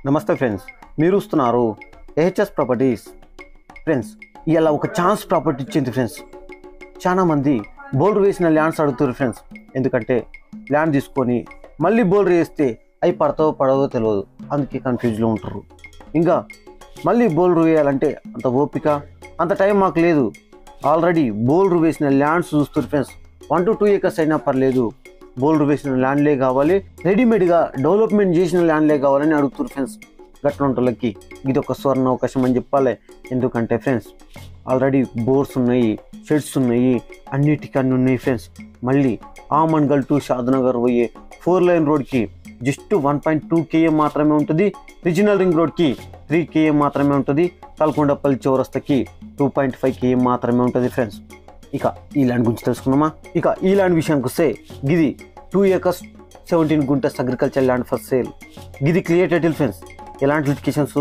నమస్తే ఫ్రెండ్స్, మీరు చూస్తున్నారు ఏహెచ్ఎస్ ప్రాపర్టీస్. ఫ్రెండ్స్, ఇలా ఒక ఛాన్స్ ప్రాపర్టీ ఇచ్చింది ఫ్రెండ్స్. చాలా మంది బౌలర్ వేసిన ల్యాండ్స్ అడుగుతారు ఫ్రెండ్స్. ఎందుకంటే ల్యాండ్ తీసుకొని మళ్ళీ బౌలర్ వేస్తే అవి పడతావో పడవో తెలియదు, అందుకే కన్ఫ్యూజ్లో ఉంటారు. ఇంకా మళ్ళీ బౌలర్ వేయాలంటే అంత ఓపిక అంత టైం మాకు లేదు. ఆల్రెడీ బౌలర్ వేసిన ల్యాండ్స్ చూస్తారు ఫ్రెండ్స్. 1 to 2 acres అయినా పర్లేదు, బౌలర్ వేసిన ల్యాండ్లే కావాలి, రెడీమేడ్గా డెవలప్మెంట్ చేసిన ల్యాండ్లే కావాలని అడుగుతారు ఫ్రెండ్స్. గట్ల వాళ్ళకి ఇది ఒక సువర్ణ అవకాశం అని చెప్పాలి. ఎందుకంటే ఫ్రెండ్స్ ఆల్రెడీ బోర్స్ ఉన్నాయి, షెడ్స్ ఉన్నాయి, అన్నిటికన్నీ ఉన్నాయి ఫ్రెండ్స్. మళ్ళీ ఆమన్గల్ టు షాద్నగర్ పోయే 4 lane రోడ్కి జస్ట్ 1.2 km మాత్రమే ఉంటుంది. రీజనల్ రింగ్ రోడ్కి 3 km మాత్రమే ఉంటుంది. తలకొండపల్లి చౌరస్తాకి 2.5 km మాత్రమే ఉంటుంది ఫ్రెండ్స్. ఇక ఈ ల్యాండ్ గురించి తెలుసుకుందామా. ఇక ఈ ల్యాండ్ విషయానికి వస్తే గిది 2 acres 17 గుంటస్ agriculture land for sale. గిది క్లియర్ టైటిల్ ఫ్రెండ్స్. ఎలాంటి లిటికేషన్స్,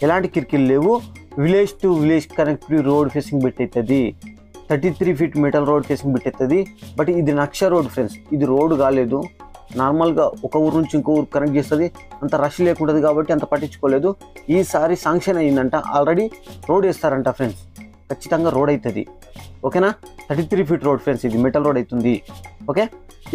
ఎలాంటి కిరికిలు లేవు. Village to village connective road facing పెట్టేస్తుంది. 33 feet మెటల్ రోడ్ ఫేసింగ్ పెట్టేస్తుంది. బట్ ఇది నక్ష రోడ్ ఫ్రెండ్స్. ఇది రోడ్ కాలేదు, నార్మల్గా ఒక ఊరు నుంచి ఇంకో ఊరు కనెక్ట్ చేస్తుంది. అంత రష్ లేకుంటుంది కాబట్టి అంత పట్టించుకోలేదు. ఈసారి శాంక్షన్ అయ్యిందంట, ఆల్రెడీ రోడ్ వేస్తారంట ఫ్రెండ్స్. ఖచ్చితంగా రోడ్ అవుతుంది, ఓకేనా. 33 feet రోడ్ ఫ్రెండ్స్. ఇది మెటల్ రోడ్ అవుతుంది, ఓకే.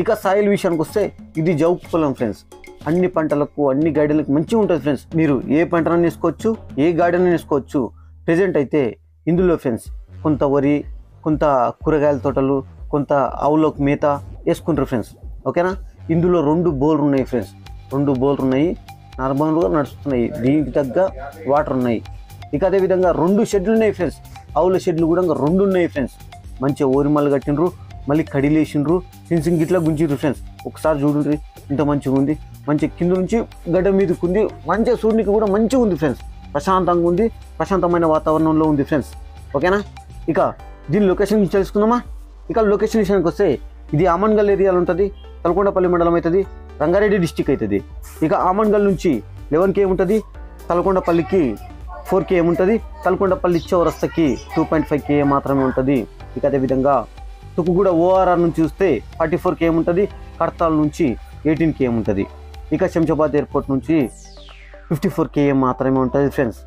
ఇక సాయిల్ విషయానికి వస్తే ఇది జౌక్ పొలం ఫ్రెండ్స్. అన్ని పంటలకు అన్ని గార్డెన్లకు మంచిగా ఉంటుంది ఫ్రెండ్స్. మీరు ఏ పంటను వేసుకోవచ్చు, ఏ గార్డెన్ వేసుకోవచ్చు. ప్రెజెంట్ అయితే ఇందులో ఫ్రెండ్స్ కొంత వరి, కొంత కూరగాయల తోటలు, కొంత ఆవులకు మేత వేసుకుంటారు ఫ్రెండ్స్, ఓకేనా. ఇందులో 2 బోర్లు ఉన్నాయి ఫ్రెండ్స్. 2 బోర్లు ఉన్నాయి, నార్మల్గా నడుస్తున్నాయి. దీనికి తగ్గ వాటర్ ఉన్నాయి. ఇక అదేవిధంగా 2 షెడ్లు ఉన్నాయి ఫ్రెండ్స్. ఆవుల షెడ్లు కూడా 2 ఉన్నాయి ఫ్రెండ్స్. మంచిగా ఓరిమల్లు కట్టినరు, మళ్ళీ కడిలు వేసిండ్రు, ఫెన్సింగ్ గిట్లా గుంజిర్రు ఫ్రెండ్స్. ఒకసారి చూడండి ఇంత మంచిగా ఉంది. మంచిగా కింద నుంచి గడ్డ మీదకి ఉంది. మంచిగా చూడడానికి కూడా మంచిగా ఉంది ఫ్రెండ్స్. ప్రశాంతంగా ఉంది, ప్రశాంతమైన వాతావరణంలో ఉంది ఫ్రెండ్స్, ఓకేనా. ఇక దీని లొకేషన్ గురించి తెలుసుకుందామా. ఇక లొకేషన్ విషయానికి వస్తే ఇది ఆమన్గల్ ఏరియాలో ఉంటుంది. తలకొండపల్లి మండలం అవుతుంది, రంగారెడ్డి డిస్టిక్ అవుతుంది. ఇక ఆమన్గల్ నుంచి 11 km ఉంటుంది, తలకొండపల్లికి 4 km ఉంటుంది. తలకొండపల్లి చౌరస్తాకి 2.5 km మాత్రమే ఉంటుంది. ఇక అదేవిధంగా తుకుగూడ ఓఆర్ఆర్ నుంచి చూస్తే 44 km ఉంటుంది. కడతాల్ నుంచి 18 km ఉంటుంది. ఇక శంషాబాద్ ఎయిర్పోర్ట్ నుంచి 54 km మాత్రమే ఉంటుంది ఫ్రెండ్స్.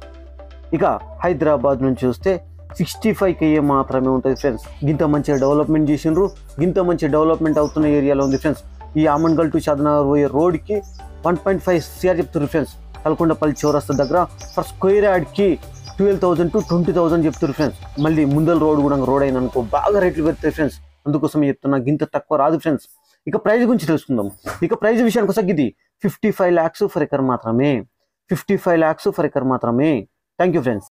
ఇక హైదరాబాద్ నుంచి చూస్తే 65 km మాత్రమే ఉంటుంది ఫ్రెండ్స్. గింత మంచిగా డెవలప్మెంట్ చేసిండ్రు, గింత మంచి డెవలప్మెంట్ అవుతున్న ఏరియాలో ఉంది ఫ్రెండ్స్. ఈ ఆమన్గల్ టు షాద్నగర్ పోయే రోడ్కి 1.5 CR చెప్తున్నారు ఫ్రెండ్స్. తలకొండపల్లి చౌరస్తా దగ్గర ఫర్ స్క్వేర్ యార్డ్కి 12,000 to 20,000 చెప్తారు ఫ్రెండ్స్. మళ్ళీ ముందల రోడ్ కూడా రోడ్ అయిన అనుకో బాగా రేట్లు పెడతాయి ఫ్రెండ్స్. అందుకోసం చెప్తున్నా, గింత తక్కువ రాదు ఫ్రెండ్స్. ఇక ప్రైస్ గురించి తెలుసుకుందాం. ఇక ప్రైస్ విషయానికి వస్తే ఇది 55 lakhs ఫర్ ఎకర్ మాత్రమే. 55 lakhs ఫర్ ఎకర్ మాత్రమే. Thank you friends.